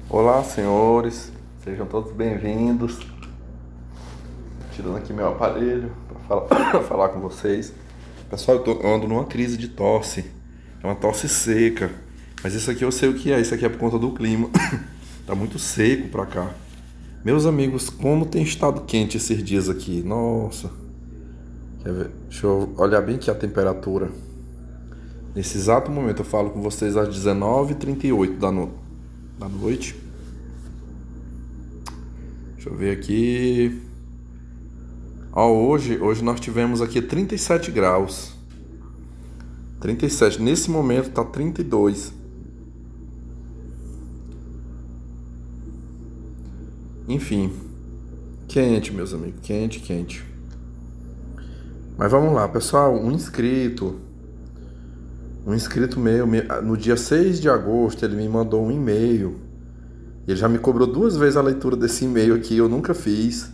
Olá, senhores, sejam todos bem-vindos. Tirando aqui meu aparelho para pra falar com vocês. Pessoal, eu ando numa crise de tosse, é uma tosse seca, mas isso aqui eu sei o que é, isso aqui é por conta do clima. Tá muito seco pra cá. Meus amigos, como tem estado quente esses dias aqui, nossa. Quer ver? Deixa eu olhar bem aqui a temperatura. Nesse exato momento eu falo com vocês às 19h38 da noite. Deixa eu ver aqui. Ó, hoje nós tivemos aqui 37 graus. 37. Nesse momento tá 32. Enfim. Quente, meus amigos. Quente, quente. Mas vamos lá, pessoal. Um inscrito meu, no dia 6 de agosto, ele me mandou um e-mail. Ele já me cobrou 2 vezes a leitura desse e-mail aqui, eu nunca fiz.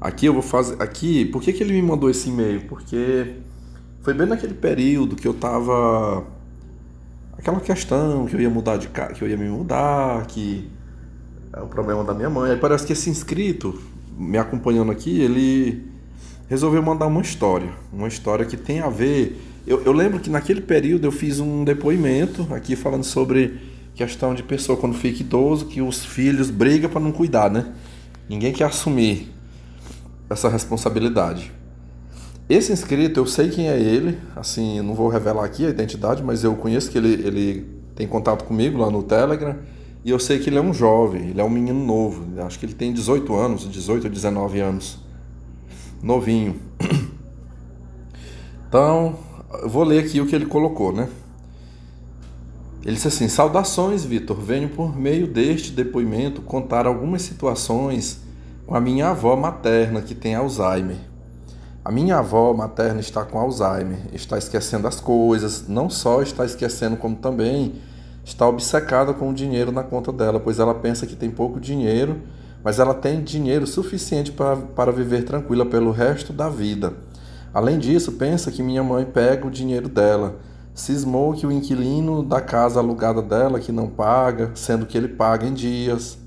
Aqui eu vou fazer. Aqui, por que ele me mandou esse e-mail? Porque foi bem naquele período que eu tava. Aquela questão que eu ia mudar de casa, que eu ia me mudar, que é o problema da minha mãe. Aí parece que esse inscrito, me acompanhando aqui, ele resolveu mandar uma história que tem a ver. Eu lembro que naquele período eu fiz um depoimento aqui falando sobre questão de pessoa quando fica idoso, que os filhos brigam para não cuidar, né? Ninguém quer assumir essa responsabilidade. Esse inscrito, eu sei quem é ele, assim, eu não vou revelar aqui a identidade, mas eu conheço que ele tem contato comigo lá no Telegram, e eu sei que ele é um jovem, ele é um menino novo, acho que ele tem 18 anos, 18 ou 19 anos, novinho. Então, eu vou ler aqui o que ele colocou, né? Ele disse assim: saudações, Vitor, venho por meio deste depoimento contar algumas situações com a minha avó materna que tem Alzheimer. A minha avó materna está com Alzheimer, está esquecendo as coisas, não só está esquecendo, como também está obcecada com o dinheiro na conta dela, pois ela pensa que tem pouco dinheiro, mas ela tem dinheiro suficiente para viver tranquila pelo resto da vida. Além disso, pensa que minha mãe pega o dinheiro dela. Cismou que o inquilino da casa alugada dela que não paga, sendo que ele paga em dias.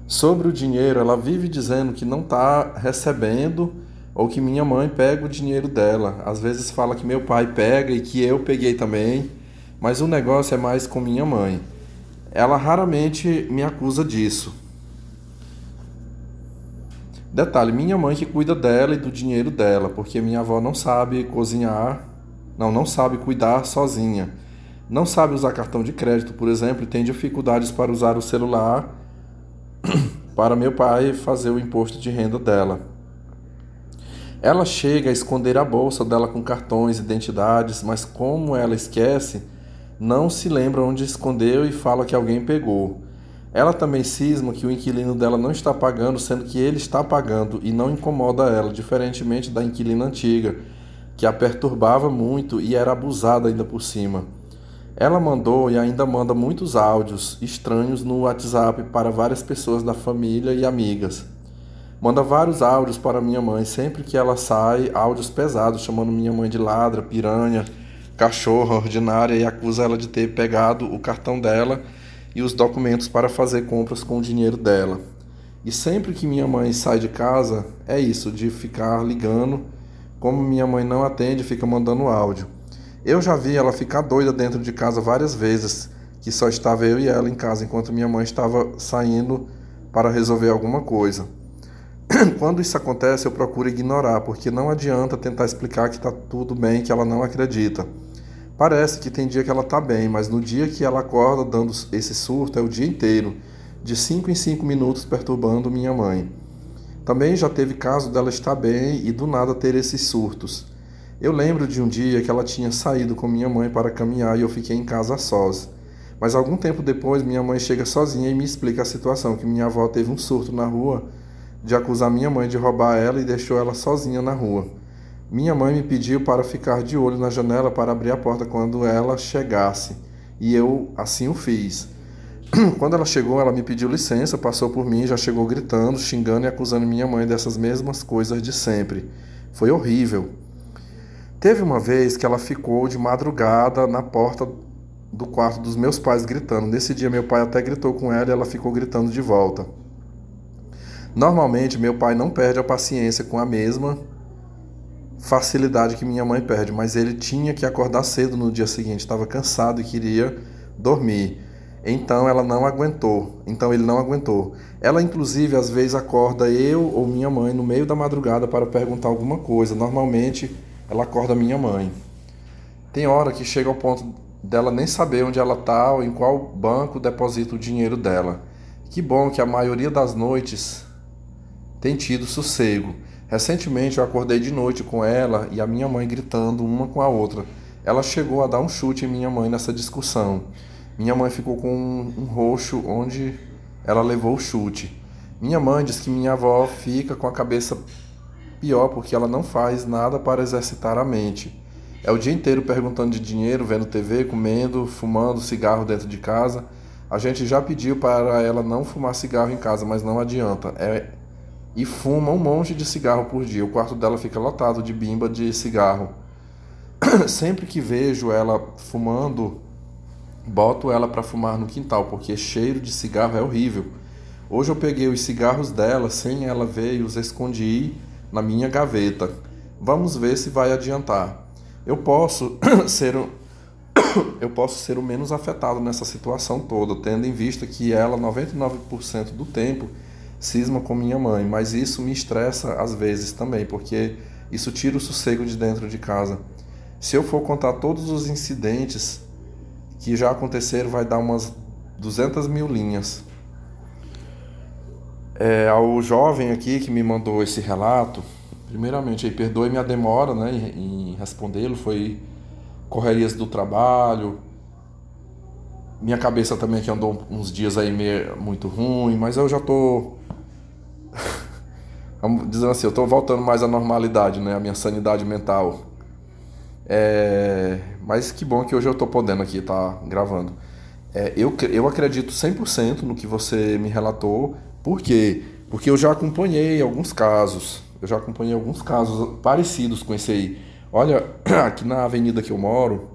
Sobre o dinheiro, ela vive dizendo que não está recebendo ou que minha mãe pega o dinheiro dela. Às vezes fala que meu pai pega e que eu peguei também, mas o negócio é mais com minha mãe. Ela raramente me acusa disso. Detalhe, minha mãe que cuida dela e do dinheiro dela, porque minha avó não sabe cozinhar, não sabe cuidar sozinha. Não sabe usar cartão de crédito, por exemplo, e tem dificuldades para usar o celular para meu pai fazer o imposto de renda dela. Ela chega a esconder a bolsa dela com cartões, identidades, mas como ela esquece, não se lembra onde escondeu e fala que alguém pegou. Ela também cisma que o inquilino dela não está pagando, sendo que ele está pagando e não incomoda ela, diferentemente da inquilina antiga, que a perturbava muito e era abusada ainda por cima. Ela mandou e ainda manda muitos áudios estranhos no WhatsApp para várias pessoas da família e amigas. Manda vários áudios para minha mãe, sempre que ela sai, áudios pesados, chamando minha mãe de ladra, piranha, cachorra ordinária, e acusa ela de ter pegado o cartão dela e os documentos para fazer compras com o dinheiro dela. E sempre que minha mãe sai de casa, é isso, de ficar ligando. Como minha mãe não atende, fica mandando áudio. Eu já vi ela ficar doida dentro de casa várias vezes, que só estava eu e ela em casa, enquanto minha mãe estava saindo para resolver alguma coisa. Quando isso acontece, eu procuro ignorar, porque não adianta tentar explicar que está tudo bem, que ela não acredita. Parece que tem dia que ela está bem, mas no dia que ela acorda dando esse surto é o dia inteiro, de 5 em 5 minutos perturbando minha mãe. Também já teve caso dela estar bem e do nada ter esses surtos. Eu lembro de um dia que ela tinha saído com minha mãe para caminhar e eu fiquei em casa sós. Mas algum tempo depois minha mãe chega sozinha e me explica a situação, que minha avó teve um surto na rua de acusar minha mãe de roubar ela e deixou ela sozinha na rua. Minha mãe me pediu para ficar de olho na janela para abrir a porta quando ela chegasse, e eu assim o fiz. Quando ela chegou, ela me pediu licença, passou por mim, já chegou gritando, xingando e acusando minha mãe dessas mesmas coisas de sempre. Foi horrível. Teve uma vez que ela ficou de madrugada na porta do quarto dos meus pais gritando. Nesse dia meu pai até gritou com ela e ela ficou gritando de volta. Normalmente meu pai não perde a paciência com a mesma facilidade que minha mãe perde, mas ele tinha que acordar cedo no dia seguinte, estava cansado e queria dormir. Então ele não aguentou. Ela inclusive às vezes acorda eu ou minha mãe no meio da madrugada para perguntar alguma coisa. Normalmente ela acorda minha mãe. Tem hora que chega ao ponto dela nem saber onde ela está ou em qual banco deposita o dinheiro dela. Que bom que a maioria das noites tem tido sossego. Recentemente eu acordei de noite com ela e a minha mãe gritando uma com a outra. Ela chegou a dar um chute em minha mãe nessa discussão. Minha mãe ficou com um roxo onde ela levou o chute. Minha mãe diz que minha avó fica com a cabeça pior porque ela não faz nada para exercitar a mente. É o dia inteiro perguntando de dinheiro, vendo TV, comendo, fumando cigarro dentro de casa. A gente já pediu para ela não fumar cigarro em casa, mas não adianta. E fuma um monte de cigarro por dia. O quarto dela fica lotado de bimba de cigarro. Sempre que vejo ela fumando, boto ela para fumar no quintal, porque cheiro de cigarro é horrível. Hoje eu peguei os cigarros dela sem ela ver e os escondi na minha gaveta. Vamos ver se vai adiantar. Eu posso ser o menos afetado nessa situação toda, tendo em vista que ela 99% do tempo cisma com minha mãe, mas isso me estressa às vezes também, porque isso tira o sossego de dentro de casa. Se eu for contar todos os incidentes que já aconteceram, vai dar umas 200 mil linhas. Ao jovem aqui que me mandou esse relato, primeiramente, perdoe-me a demora, né, em respondê-lo, foi correrias do trabalho, minha cabeça também que andou uns dias aí muito ruim, mas eu já tô, vamos dizer assim, eu tô voltando mais à normalidade, né, a minha sanidade mental. Mas que bom que hoje eu tô podendo aqui estar gravando. Eu acredito 100% no que você me relatou. Por quê? Porque eu já acompanhei alguns casos. Parecidos com esse aí. Olha, aqui na avenida que eu moro,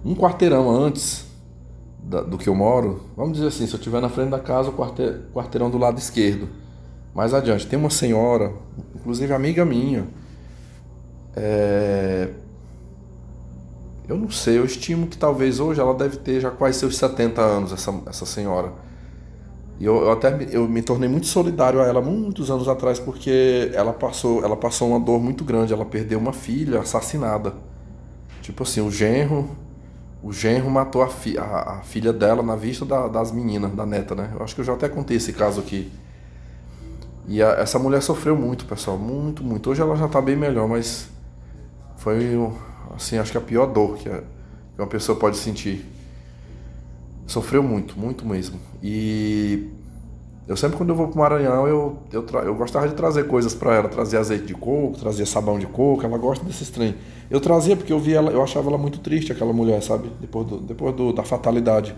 um quarteirão antes do que eu moro, vamos dizer assim, se eu estiver na frente da casa, o quarteirão do lado esquerdo. Mais adiante, tem uma senhora, inclusive amiga minha. Eu não sei, eu estimo que talvez hoje ela deve ter já quase seus 70 anos, essa senhora. E eu me tornei muito solidário a ela muitos anos atrás, porque ela passou uma dor muito grande. Ela perdeu uma filha assassinada. Tipo assim, o genro matou a filha dela na vista das meninas, da neta, né? Eu acho que eu já até contei esse caso aqui. E essa mulher sofreu muito, pessoal, muito, muito. Hoje ela já tá bem melhor, mas foi, assim, acho que a pior dor que uma pessoa pode sentir. Sofreu muito, muito mesmo. E eu sempre, quando eu vou pro Maranhão, eu gostava de trazer coisas para ela. Trazia azeite de coco, trazia sabão de coco. Ela gosta desses trem. Eu trazia porque eu achava ela muito triste, aquela mulher, sabe? Depois da fatalidade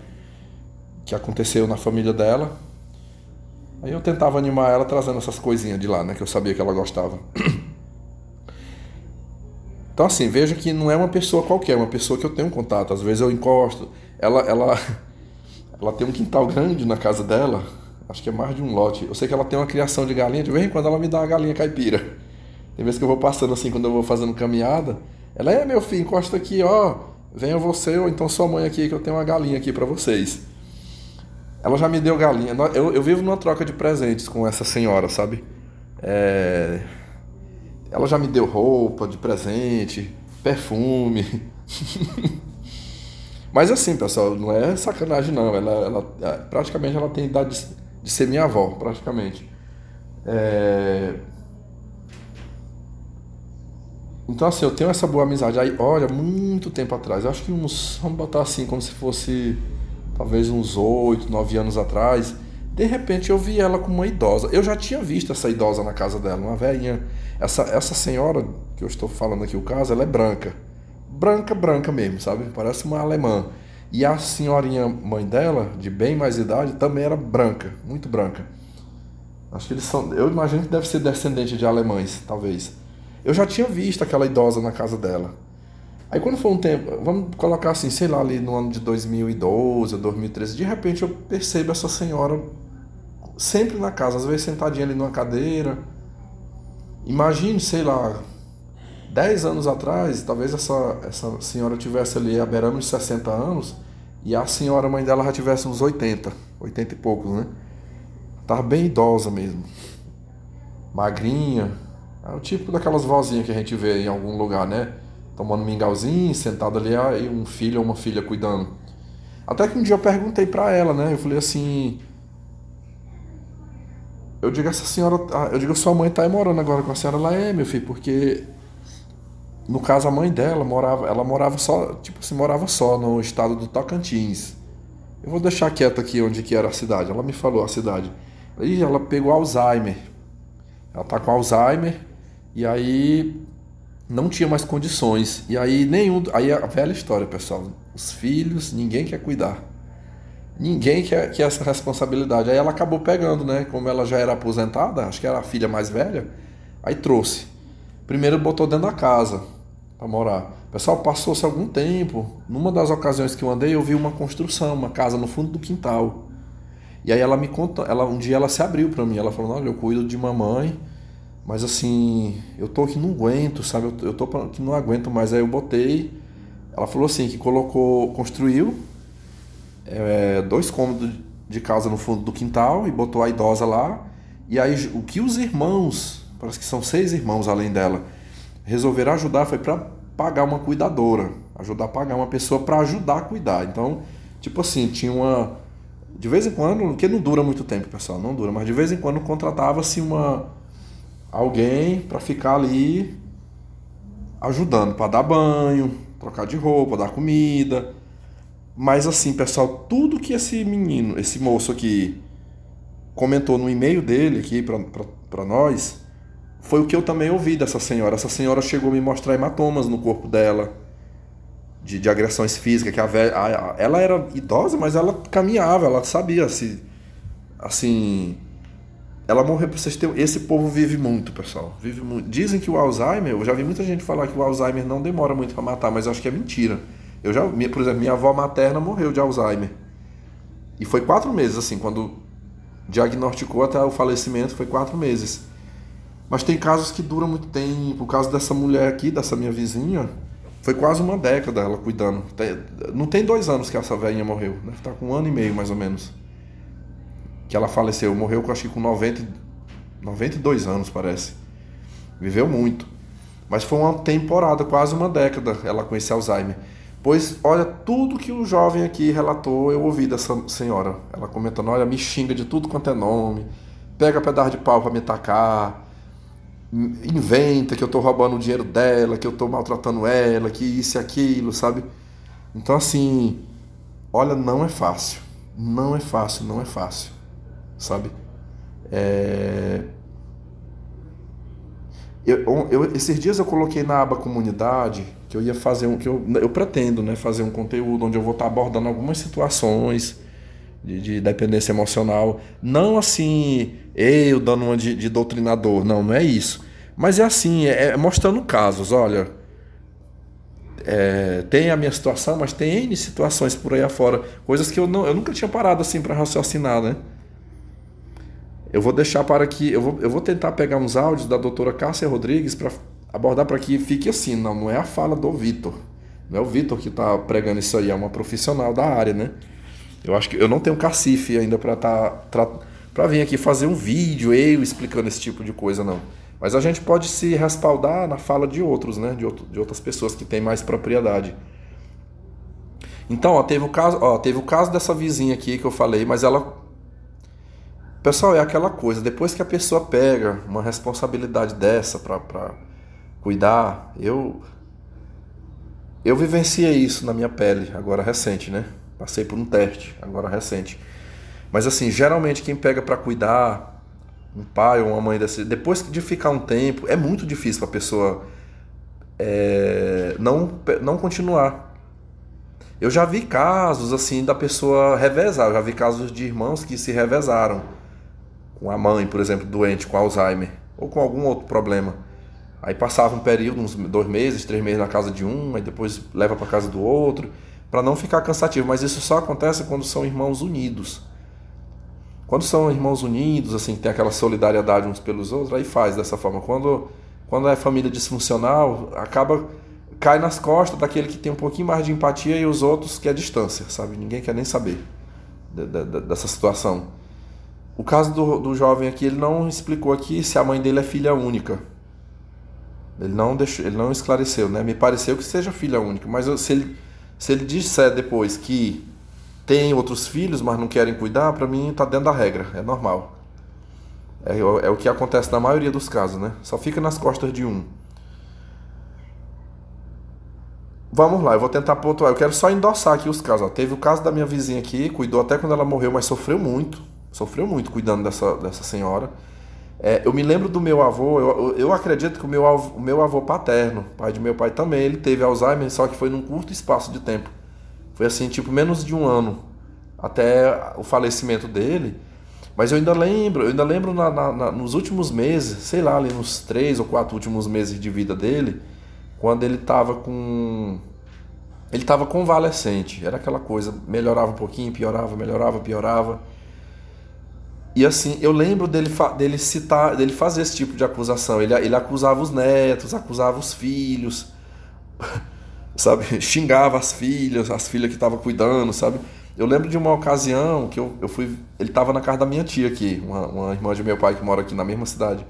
que aconteceu na família dela. Aí eu tentava animar ela trazendo essas coisinhas de lá, né? Que eu sabia que ela gostava. Então assim, veja que não é uma pessoa qualquer, é uma pessoa que eu tenho contato. Às vezes eu encosto. Ela tem um quintal grande na casa dela, acho que é mais de um lote. Eu sei que ela tem uma criação de galinha, de vez em quando ela me dá uma galinha caipira. Tem vezes que eu vou passando assim, quando eu vou fazendo caminhada, ela, meu filho, encosta aqui, ó, venha você ou então sua mãe aqui que eu tenho uma galinha aqui pra vocês. Ela já me deu galinha, eu vivo numa troca de presentes com essa senhora, sabe? Ela já me deu roupa de presente, perfume... Mas assim, pessoal, não é sacanagem não, ela praticamente ela tem idade de ser minha avó, praticamente. Então assim, eu tenho essa boa amizade aí, olha, muito tempo atrás, eu acho que vamos botar assim, como se fosse talvez uns 8, 9 anos atrás, de repente eu vi ela com uma idosa. Eu já tinha visto essa idosa na casa dela, uma velhinha. Essa senhora que eu estou falando aqui, o caso, ela é branca. Branca mesmo, sabe? Parece uma alemã. E a senhorinha mãe dela, de bem mais idade, também era branca, muito branca. Acho que eles são, eu imagino que deve ser descendente de alemães, talvez. Eu já tinha visto aquela idosa na casa dela. Aí quando foi um tempo, vamos colocar assim, sei lá, ali no ano de 2012 ou 2013, de repente eu percebo essa senhora sempre na casa, às vezes sentadinha ali numa cadeira. Imagine, sei lá, 10 anos atrás, talvez essa senhora tivesse ali beirando uns 60 anos e a senhora mãe dela já tivesse uns 80 e poucos, né? Tava bem idosa mesmo, magrinha, é o tipo daquelas vozinhas que a gente vê em algum lugar, né? Tomando mingauzinho, sentada ali, e um filho ou uma filha cuidando. Até que um dia eu perguntei pra ela, né? Eu falei assim, eu digo, essa senhora, eu digo, sua mãe tá aí morando agora com a senhora? Ela é, meu filho, porque no caso a mãe dela ela morava só, tipo assim, morava só no estado do Tocantins. Eu vou deixar quieto aqui onde que era a cidade. Ela me falou a cidade. Aí ela pegou Alzheimer. Ela tá com Alzheimer e aí não tinha mais condições. E aí aí a velha história, pessoal. Os filhos, ninguém quer cuidar. Ninguém quer essa responsabilidade. Aí ela acabou pegando, né? Como ela já era aposentada, acho que era a filha mais velha, aí trouxe. Primeiro botou dentro da casa para morar. Pessoal, passou-se algum tempo. Numa das ocasiões que eu andei, eu vi uma construção, uma casa no fundo do quintal. E aí ela me contou, um dia ela se abriu para mim. Ela falou: olha, eu cuido de mamãe, mas assim, eu tô que não aguento, sabe? Eu tô que não aguento mais. Aí eu botei. Ela falou assim que construiu 2 cômodos de casa no fundo do quintal e botou a idosa lá. E aí o que os irmãos, parece que são 6 irmãos além dela, resolveram ajudar foi para pagar uma cuidadora, ajudar a pagar uma pessoa para ajudar a cuidar. Então, tipo assim, tinha de vez em quando, porque não dura muito tempo, pessoal, não dura, mas de vez em quando contratava-se alguém para ficar ali ajudando, para dar banho, trocar de roupa, dar comida. Mas assim, pessoal, tudo que esse moço aqui comentou no e-mail dele aqui para nós, foi o que eu também ouvi dessa senhora. Essa senhora chegou a me mostrar hematomas no corpo dela, de agressões físicas, que ela era idosa, mas ela caminhava, ela sabia se, assim, ela morreu, pra vocês terem, esse povo vive muito, pessoal, vive muito. Dizem que o Alzheimer, eu já vi muita gente falar que o Alzheimer não demora muito para matar, mas eu acho que é mentira. Por exemplo, minha avó materna morreu de Alzheimer. E foi 4 meses, assim, quando diagnosticou até o falecimento, foi 4 meses. Mas tem casos que duram muito tempo. O caso dessa mulher aqui, dessa minha vizinha, foi quase uma década ela cuidando. Não tem 2 anos que essa velhinha morreu. Deve estar com 1 ano e meio, mais ou menos. Que ela faleceu. Morreu, acho que com 92 anos, parece. Viveu muito. Mas foi uma temporada, quase uma década, ela com esse Alzheimer. Pois, olha, tudo que o jovem aqui relatou, eu ouvi dessa senhora. Ela comentando, olha, me xinga de tudo quanto é nome, pega pedaço de pau pra me tacar, inventa que eu tô roubando o dinheiro dela, que eu tô maltratando ela, que isso e aquilo, sabe? Então, assim, olha, não é fácil. Não é fácil, não é fácil, sabe? Esses dias eu coloquei na aba comunidade que eu ia fazer que eu pretendo, né, fazer um conteúdo onde eu vou estar abordando algumas situações de dependência emocional. Não assim, eu dando uma de doutrinador, não é isso. Mas é assim, mostrando casos, olha, tem a minha situação, mas tem N situações por aí afora, coisas que eu nunca tinha parado assim para raciocinar, né? Eu vou deixar para aqui, eu vou tentar pegar uns áudios da doutora Cássia Rodrigues para abordar para que fique assim, não é a fala do Vitor. Não é o Vitor que está pregando isso aí, é uma profissional da área, né? Eu acho que eu não tenho cacife ainda para vir aqui fazer um vídeo, eu explicando esse tipo de coisa, não. Mas a gente pode se respaldar na fala de outros, né? De outras pessoas que têm mais propriedade. Então, teve o caso dessa vizinha aqui que eu falei, mas ela... Pessoal, é aquela coisa, depois que a pessoa pega uma responsabilidade dessa para cuidar, eu vivenciei isso na minha pele, agora recente, né? Passei por um teste, agora recente. Mas assim, geralmente quem pega para cuidar, um pai ou uma mãe depois de ficar um tempo, é muito difícil para a pessoa não continuar. Eu já vi casos assim da pessoa revezar, eu já vi casos de irmãos que se revezaram com a mãe, por exemplo, doente com Alzheimer ou com algum outro problema. Aí passava um período, uns 2 meses, 3 meses na casa de um, aí depois leva para casa do outro, para não ficar cansativo. Mas isso só acontece quando são irmãos unidos. Quando são irmãos unidos, assim, que tem aquela solidariedade uns pelos outros, aí faz dessa forma. Quando é família disfuncional, cai nas costas daquele que tem um pouquinho mais de empatia e os outros que é distância, sabe? Ninguém quer nem saber dessa situação. O caso do jovem aqui, ele não explicou aqui se a mãe dele é filha única. Ele não esclareceu, né? Me pareceu que seja filha única, mas se ele disser depois que tem outros filhos, mas não querem cuidar, para mim tá dentro da regra, é normal. É o que acontece na maioria dos casos, né? Só fica nas costas de um. Vamos lá, eu vou tentar pontuar. Eu quero só endossar aqui os casos. Ó. Teve o caso da minha vizinha aqui, cuidou até quando ela morreu, mas sofreu muito cuidando dessa senhora. Eu me lembro do meu avô, eu acredito que o meu avô paterno, pai de meu pai também, ele teve Alzheimer, só que foi num curto espaço de tempo. Foi assim, tipo, menos de um ano até o falecimento dele. Mas eu ainda lembro nos últimos meses, sei lá, ali nos 3 ou 4 últimos meses de vida dele, quando ele estava convalescente. Era aquela coisa, melhorava um pouquinho, piorava, melhorava, piorava. E assim, eu lembro dele fazer esse tipo de acusação. Ele acusava os netos, acusava os filhos, sabe? Xingava as filhas que estavam cuidando, sabe? Eu lembro de uma ocasião que eu fui... Ele estava na casa da minha tia aqui, uma irmã de meu pai que mora aqui na mesma cidade.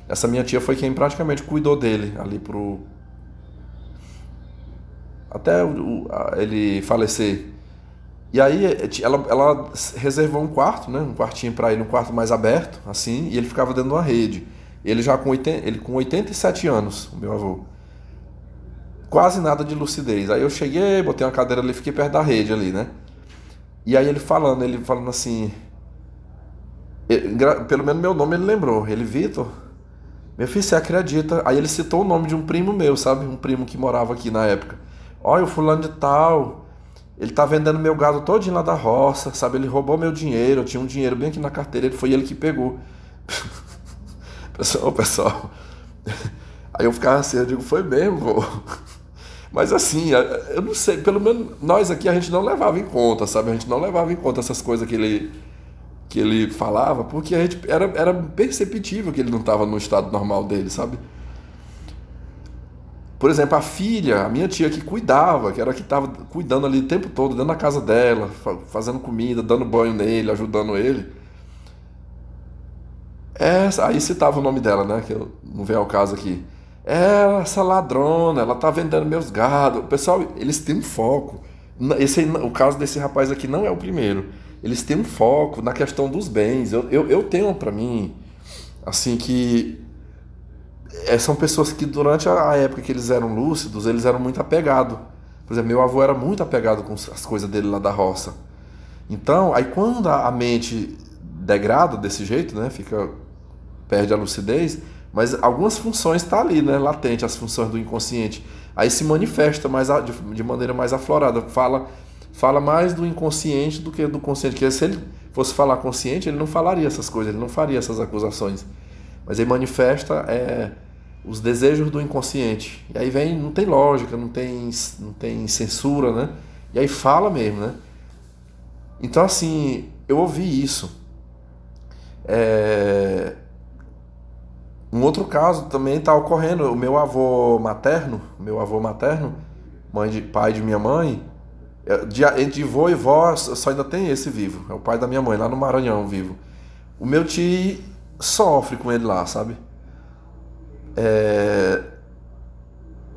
Essa minha tia foi quem praticamente cuidou dele ali até ele falecer. E aí ela reservou um quarto, né? Um quartinho para ele, um quarto mais aberto, assim, e ele ficava dentro de uma rede. Ele já com 87 anos, o meu avô. Quase nada de lucidez. Aí eu cheguei, botei uma cadeira ali, fiquei perto da rede ali, né? E aí ele falando assim... Pelo menos meu nome ele lembrou. Ele, Vitor, meu filho, você acredita? Aí ele citou o nome de um primo meu, sabe? Um primo que morava aqui na época. Olha, o fulano de tal, ele tá vendendo meu gado todinho lá da roça, sabe? Ele roubou meu dinheiro, eu tinha um dinheiro bem aqui na carteira, foi ele que pegou. Pessoal. Aí eu ficava assim, eu digo, foi mesmo, vô. Mas assim, eu não sei, pelo menos nós aqui a gente não levava em conta, sabe? A gente não levava em conta essas coisas que ele falava, porque a gente era perceptível que ele não estava no estado normal dele, sabe? Por exemplo, a minha tia que cuidava, que era a que estava cuidando ali o tempo todo, dentro da casa dela, fazendo comida, dando banho nele, ajudando ele. Aí citava o nome dela, né? Que não vem ao caso aqui. Essa ladrona, ela tá vendendo meus gados. Pessoal, eles têm um foco. O caso desse rapaz aqui não é o primeiro. Eles têm um foco na questão dos bens. Eu tenho pra mim, assim, que são pessoas que durante a época que eles eram lúcidos, eles eram muito apegados. Por exemplo, meu avô era muito apegado com as coisas dele lá da roça. Então, aí quando a mente degrada desse jeito, né, perde a lucidez, mas algumas funções estão ali, né, latente, as funções do inconsciente. Aí se manifesta de maneira mais aflorada, fala mais do inconsciente do que do consciente. Porque se ele fosse falar consciente, ele não falaria essas coisas, ele não faria essas acusações. Mas ele manifesta os desejos do inconsciente. E aí não tem lógica, não tem censura, né? E aí fala mesmo, né? Então, assim, eu ouvi isso. Um outro caso também está ocorrendo. O meu avô materno, pai de minha mãe, de vô e vó, só ainda tem esse vivo. É o pai da minha mãe, lá no Maranhão, vivo. O meu tio sofre com ele lá, sabe?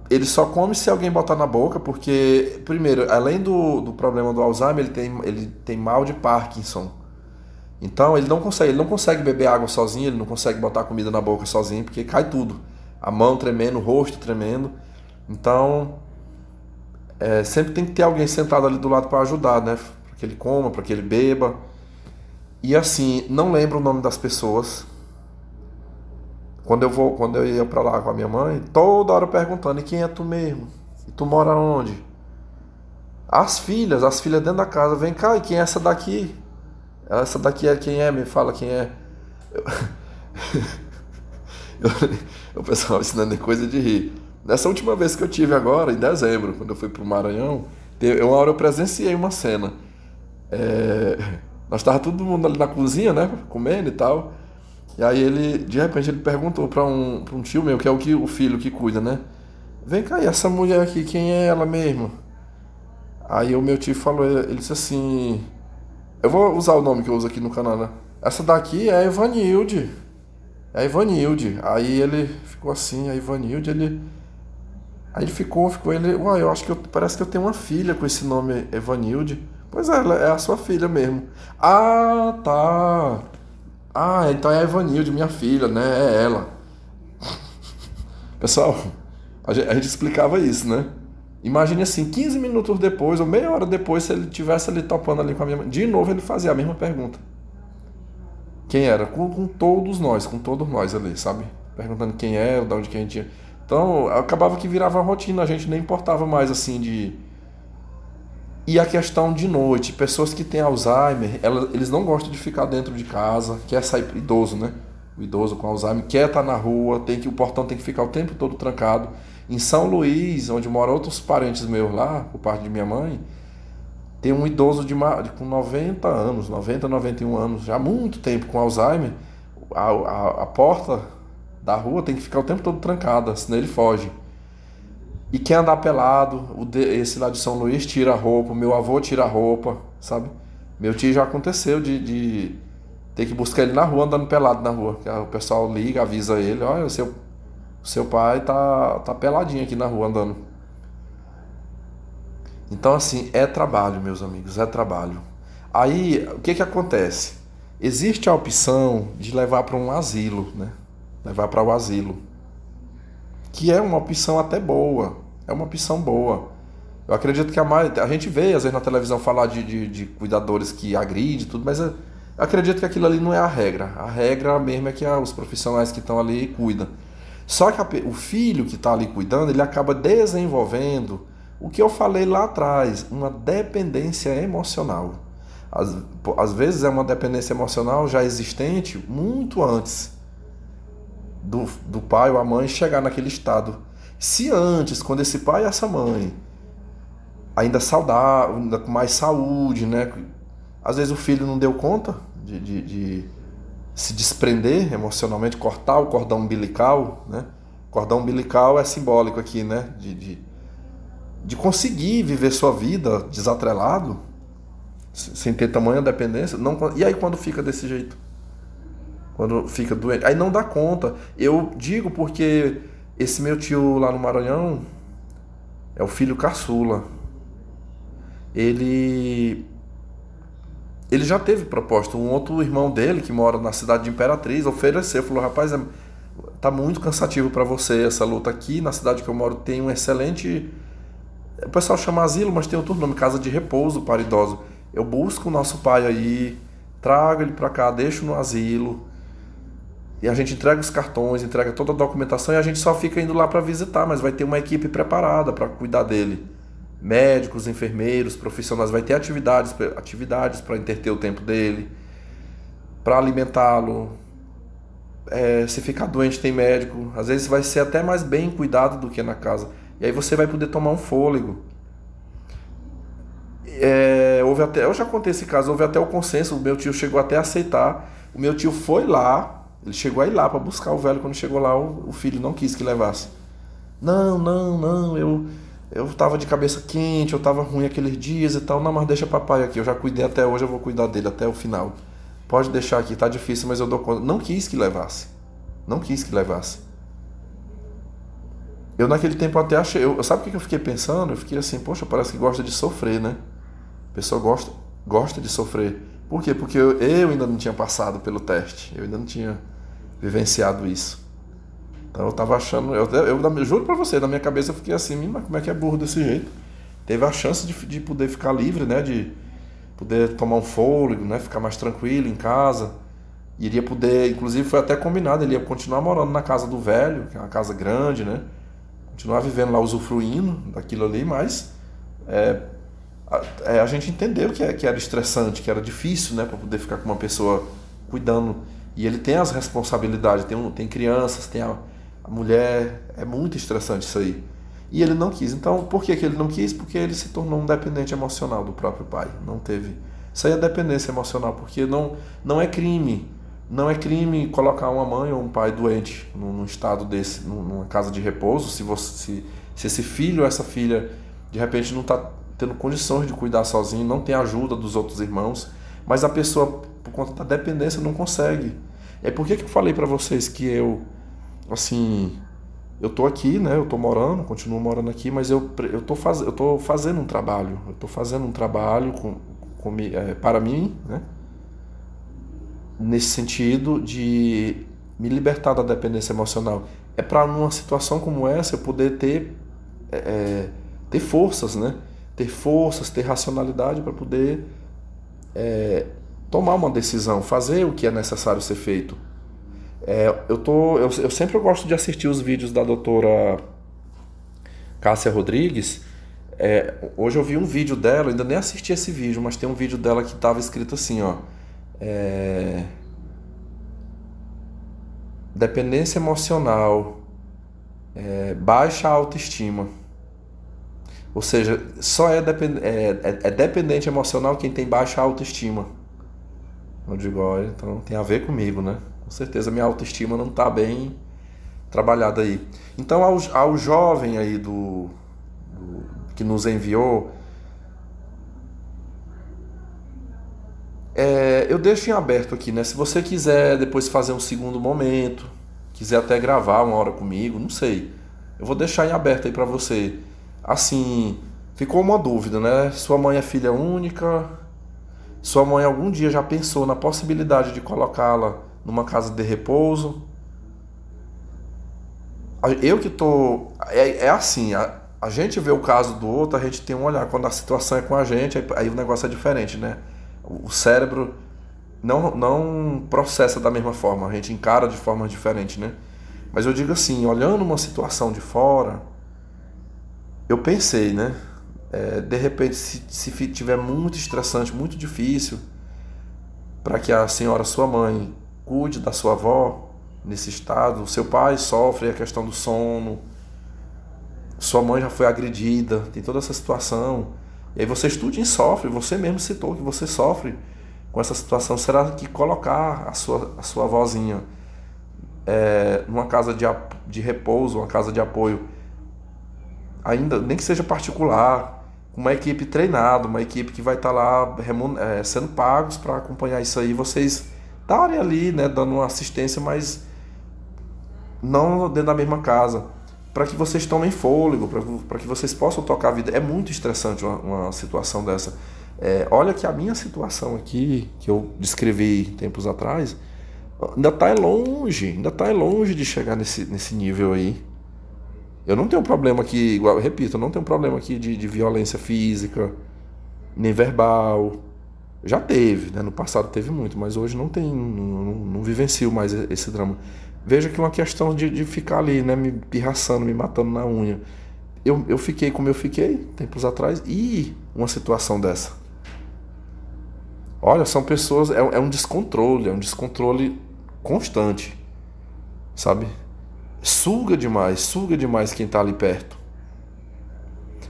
Ele só come se alguém botar na boca, porque, primeiro, além do problema do Alzheimer, ele tem mal de Parkinson. Então ele não consegue beber água sozinho, ele não consegue botar comida na boca sozinho, porque cai tudo. A mão tremendo, o rosto tremendo. Então, sempre tem que ter alguém sentado ali do lado para ajudar, né? Para que ele coma, para que ele beba. E assim, não lembro o nome das pessoas. Quando eu ia para lá com a minha mãe, toda hora perguntando, e quem é tu mesmo? E tu mora onde? As filhas dentro da casa, vem cá, e quem é essa daqui? Essa daqui é quem é? Me fala quem é. O pessoal ensinando é coisa de rir. Nessa última vez que eu tive agora, em dezembro, quando eu fui pro Maranhão, uma hora eu presenciei uma cena. Nós tava todo mundo ali na cozinha, né, comendo e tal. E aí de repente ele perguntou pra um tio meu, que é o filho que cuida, né? Vem cá, e essa mulher aqui, quem é ela mesmo? Aí o meu tio falou, ele disse assim, eu vou usar o nome que eu uso aqui no canal, né? Essa daqui é a Ivanilde. É a Ivanilde. Aí ele ficou assim, a Ivanilde, Aí ele ficou, uai, eu acho que parece que eu tenho uma filha com esse nome Evanilde. Pois é, ela é a sua filha mesmo. Ah, tá. Ah, então é a Evanilde, minha filha, né? É ela. Pessoal, a gente explicava isso, né? Imagine assim, 15 minutos depois, ou meia hora depois, se ele tivesse ali topando ali com a minha mãe, de novo ele fazia a mesma pergunta. Quem era? Com todos nós ali, sabe? Perguntando quem era, de onde que a gente ia. Então, acabava que virava rotina, a gente nem importava mais, assim, E a questão de noite, pessoas que têm Alzheimer, eles não gostam de ficar dentro de casa, quer sair, idoso, né? O idoso com Alzheimer quer estar na rua, o portão tem que ficar o tempo todo trancado. Em São Luís, onde moram outros parentes meus lá, por parte de minha mãe, tem um idoso com 90 anos, 90, 91 anos, já há muito tempo com Alzheimer, a porta da rua tem que ficar o tempo todo trancada, senão ele foge. E quem andar pelado, esse lá de São Luís tira a roupa, meu avô tira a roupa, sabe? Meu tio já aconteceu de ter que buscar ele na rua, andando pelado na rua. O pessoal liga, avisa ele, olha, o seu pai tá peladinho aqui na rua andando. Então assim, é trabalho, meus amigos, é trabalho. Aí, o que acontece? Existe a opção de levar para um asilo, né? Levar para o asilo, que é uma opção até boa, é uma opção boa. Eu acredito que a gente vê às vezes na televisão falar de cuidadores que agridem e tudo, mas eu acredito que aquilo ali não é a regra mesmo é que os profissionais que estão ali cuidam. Só que o filho que está ali cuidando, ele acaba desenvolvendo o que eu falei lá atrás, uma dependência emocional. Às vezes é uma dependência emocional já existente muito antes do pai ou a mãe chegar naquele estado. Se antes, quando esse pai e essa mãe ainda saudável, ainda com mais saúde, né? Às vezes o filho não deu conta de se desprender emocionalmente, cortar o cordão umbilical, né? O cordão umbilical é simbólico aqui, né? De conseguir viver sua vida desatrelado, sem ter tamanha dependência. E aí quando fica desse jeito? Quando fica doente, aí não dá conta. Eu digo porque esse meu tio lá no Maranhão é o filho caçula. Ele já teve proposta. Um outro irmão dele, que mora na cidade de Imperatriz, ofereceu, falou, rapaz, tá muito cansativo para você essa luta aqui. Na cidade que eu moro tem um excelente... O pessoal chama asilo, mas tem outro nome, casa de repouso para idosos. Eu busco o nosso pai aí, trago ele para cá, deixo no asilo... E a gente entrega os cartões, entrega toda a documentação e a gente só fica indo lá para visitar, mas vai ter uma equipe preparada para cuidar dele. Médicos, enfermeiros, profissionais, vai ter atividades para entreter o tempo dele, para alimentá-lo. Se ficar doente tem médico, às vezes vai ser até mais bem cuidado do que na casa. E aí você vai poder tomar um fôlego. Eu já contei esse caso, houve até o consenso, o meu tio chegou até a aceitar. O meu tio foi lá. Ele chegou a ir lá para buscar o velho. Quando chegou lá, o filho não quis que levasse. Não, eu tava de cabeça quente, eu tava ruim aqueles dias e tal. Não, mas deixa papai aqui, eu já cuidei até hoje, eu vou cuidar dele até o final. Pode deixar aqui, tá difícil, mas eu dou conta. Não quis que levasse. Eu naquele tempo até achei... Sabe o que eu fiquei pensando? Eu fiquei assim, poxa, parece que gosta de sofrer, né? A pessoa gosta de sofrer. Por quê? Porque eu ainda não tinha passado pelo teste. Eu ainda não tinha vivenciado isso. Então eu tava achando... Eu juro pra você, na minha cabeça eu fiquei assim, mas como é que é burro desse jeito? Teve a chance de poder ficar livre, né? De poder tomar um fôlego, né? Ficar mais tranquilo em casa. Iria poder... Inclusive foi até combinado, ele ia continuar morando na casa do velho, que é uma casa grande, né? Continuar vivendo lá, usufruindo daquilo ali, mas... a gente entendeu que era estressante, que era difícil, né, para poder ficar com uma pessoa cuidando. E ele tem as responsabilidades, tem crianças, tem a mulher, é muito estressante isso aí. E ele não quis. Então, por que que ele não quis? Porque ele se tornou um dependente emocional do próprio pai. Não teve. Isso aí é dependência emocional, porque não é crime. Não é crime colocar uma mãe ou um pai doente num estado desse, numa casa de repouso, se esse filho ou essa filha de repente não está tendo condições de cuidar sozinho, não tem ajuda dos outros irmãos, mas a pessoa, por conta da dependência, não consegue. É por que que eu falei para vocês que eu tô aqui, né? Eu tô morando, continuo morando aqui, mas eu tô fazendo um trabalho. Eu tô fazendo um trabalho para mim, né? Nesse sentido de me libertar da dependência emocional. É para numa situação como essa eu poder ter forças, né? Ter forças, ter racionalidade para poder tomar uma decisão, fazer o que é necessário ser feito. Eu sempre gosto de assistir os vídeos da doutora Cássia Rodrigues. Hoje eu vi um vídeo dela, ainda nem assisti esse vídeo, mas tem um vídeo dela que estava escrito assim, ó. Dependência emocional, baixa autoestima. Ou seja, só é dependente emocional quem tem baixa autoestima. Eu digo, olha, então tem a ver comigo, né? Com certeza minha autoestima não está bem trabalhada aí. Então, ao jovem aí que nos enviou, eu deixo em aberto aqui, né? Se você quiser depois fazer um segundo momento, quiser até gravar uma hora comigo, não sei. Eu vou deixar em aberto aí para você. Assim, ficou uma dúvida, né? Sua mãe é filha única. Sua mãe algum dia já pensou na possibilidade de colocá-la numa casa de repouso? Eu que tô... assim, a gente vê o caso do outro, a gente tem um olhar. Quando a situação é com a gente, aí o negócio é diferente, né? O cérebro não processa da mesma forma, a gente encara de forma diferente, né? Mas eu digo assim, olhando uma situação de fora, eu pensei, né? De repente, se tiver muito estressante, muito difícil, para que a senhora, sua mãe, cuide da sua avó nesse estado, seu pai sofre a questão do sono, sua mãe já foi agredida, tem toda essa situação, e aí você estuda e sofre, você mesmo citou que você sofre com essa situação. Será que colocar a sua avózinha numa casa de repouso, uma casa de apoio, ainda nem que seja particular, com uma equipe treinada, uma equipe que vai estar lá sendo pagos para acompanhar isso aí, vocês estarem ali, né, dando uma assistência, mas não dentro da mesma casa, para que vocês tomem fôlego, para que vocês possam tocar a vida. É muito estressante uma situação dessa. Olha que a minha situação aqui, que eu descrevi tempos atrás, ainda está longe de chegar nesse nível aí. Eu não tenho problema aqui, igual eu repito, eu não tenho problema aqui de violência física, nem verbal. Já teve, né? No passado teve muito, mas hoje não tem, não vivencio mais esse drama. Veja que é uma questão de ficar ali, né? Me pirraçando, me matando na unha. Eu fiquei como eu fiquei tempos atrás e uma situação dessa. Olha, são pessoas, é um descontrole constante, sabe? Suga demais quem tá ali perto.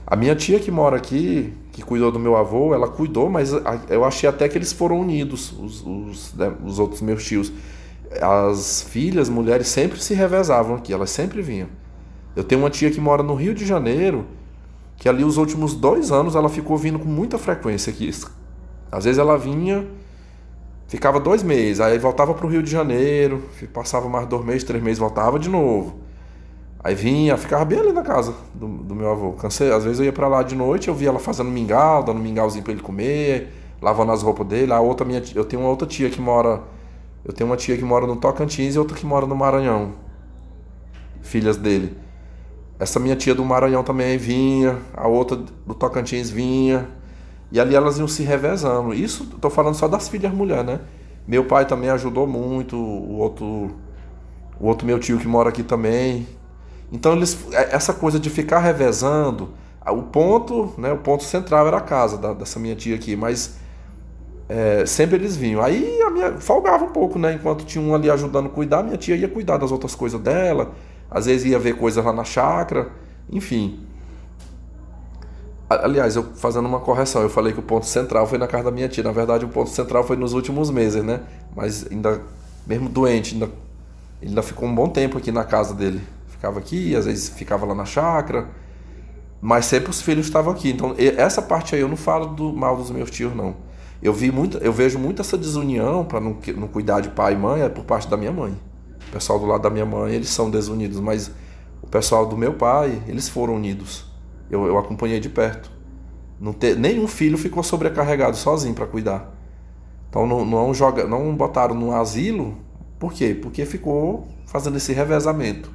A minha tia que mora aqui, que cuidou do meu avô, ela cuidou, mas eu achei até que eles foram unidos, os outros meus tios. As filhas, mulheres, sempre se revezavam aqui, elas sempre vinham. Eu tenho uma tia que mora no Rio de Janeiro, que ali os últimos 2 anos ela ficou vindo com muita frequência aqui. Às vezes ela vinha, ficava 2 meses, aí voltava para o Rio de Janeiro, passava mais 2 meses, 3 meses, voltava de novo. Aí vinha, ficava bem ali na casa do meu avô. Cansei, às vezes eu ia para lá de noite, eu via ela fazendo mingau, dando mingauzinho para ele comer, lavando as roupas dele. Eu tenho uma outra tia que mora, no Tocantins e outra que mora no Maranhão, filhas dele. Essa minha tia do Maranhão também vinha, a outra do Tocantins vinha. E ali elas iam se revezando. Isso, estou falando só das filhas mulheres, né? Meu pai também ajudou muito, o outro meu tio que mora aqui também. Então, essa coisa de ficar revezando, o ponto central era a casa dessa minha tia aqui, mas sempre eles vinham. Aí folgava um pouco, né? Enquanto tinha um ali ajudando a cuidar, minha tia ia cuidar das outras coisas dela. às vezes ia ver coisas lá na chácara, enfim. Aliás, eu fazendo uma correção, eu falei que o ponto central foi na casa da minha tia. Na verdade, o ponto central foi nos últimos meses, né? Mas ainda, mesmo doente, ele ainda ficou um bom tempo aqui na casa dele. Ficava aqui, às vezes ficava lá na chácara, mas sempre os filhos estavam aqui. Então, essa parte aí eu não falo do mal dos meus tios, não. Eu vejo muito essa desunião para não cuidar de pai e mãe, é por parte da minha mãe. O pessoal do lado da minha mãe, eles são desunidos, mas o pessoal do meu pai, eles foram unidos. Eu acompanhei de perto. Nenhum filho ficou sobrecarregado sozinho para cuidar. Então não botaram no asilo. Por quê? Porque ficou fazendo esse revezamento.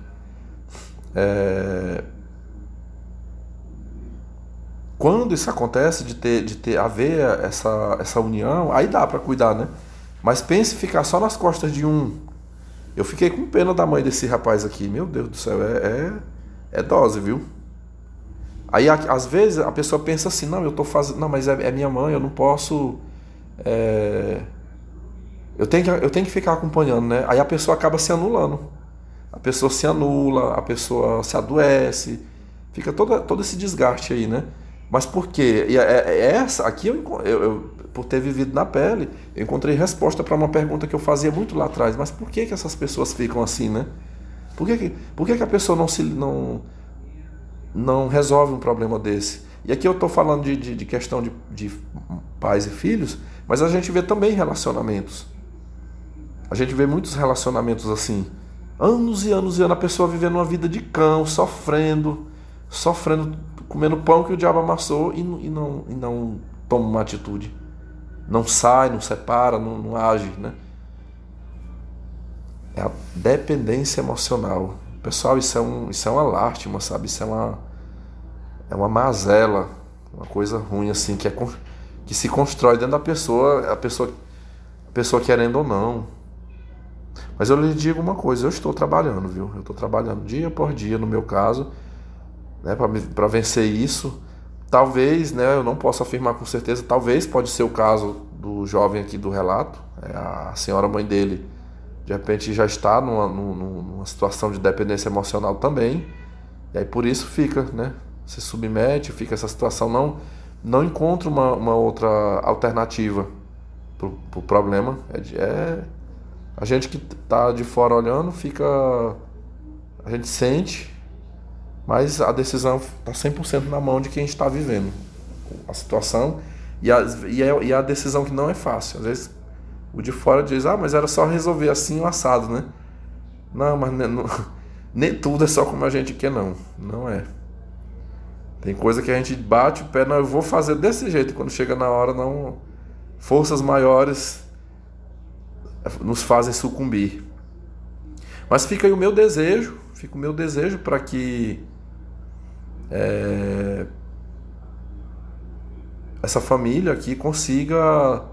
Quando isso acontece, de haver essa união, aí dá para cuidar, né? Mas pense ficar só nas costas de um. Eu fiquei com pena da mãe desse rapaz aqui. Meu Deus do céu, é dose, viu? Aí, às vezes, a pessoa pensa assim, não, eu tô fazendo. Não, mas é minha mãe, eu não posso. Eu tenho que ficar acompanhando, né? Aí a pessoa acaba se anulando. A pessoa se anula, a pessoa se adoece, fica todo esse desgaste aí, né? Mas por quê? E essa aqui, por ter vivido na pele, eu encontrei resposta para uma pergunta que eu fazia muito lá atrás. Mas por que essas pessoas ficam assim, né? Por que a pessoa não resolve um problema desse? E aqui eu estou falando de questão de pais e filhos, mas a gente vê também relacionamentos. A gente vê muitos relacionamentos assim, anos e anos e anos, a pessoa vivendo uma vida de cão, sofrendo, comendo pão que o diabo amassou e não toma uma atitude. Não sai, não separa, não age, né? É a dependência emocional. Pessoal, isso é uma lástima, sabe? Isso é uma mazela, uma coisa ruim assim, que se constrói dentro da pessoa, a pessoa querendo ou não. Mas eu lhe digo uma coisa, eu estou trabalhando, viu? Eu estou trabalhando dia por dia, no meu caso, né, para vencer isso. Talvez, né, eu não posso afirmar com certeza, talvez pode ser o caso do jovem aqui do relato, a senhora mãe dele, de repente já está numa situação de dependência emocional também, e aí por isso fica, né, se submete, fica essa situação, não encontra uma outra alternativa para o problema. A gente que está de fora olhando, a gente sente, mas a decisão está 100% na mão de quem está vivendo a situação, e a decisão que não é fácil. Às vezes o de fora diz, mas era só resolver assim o assado, né? Não, mas nem tudo é só como a gente quer, não é. Tem coisa que a gente bate o pé, não, eu vou fazer desse jeito, quando chega na hora, não, forças maiores nos fazem sucumbir. Mas fica aí o meu desejo para que essa família aqui consiga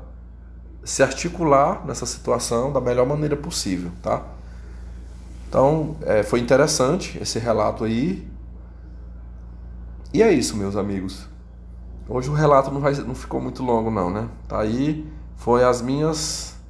se articular nessa situação da melhor maneira possível, tá? Então, foi interessante esse relato aí. E é isso, meus amigos. Hoje o relato não ficou muito longo não, né? Tá aí, foi as minhas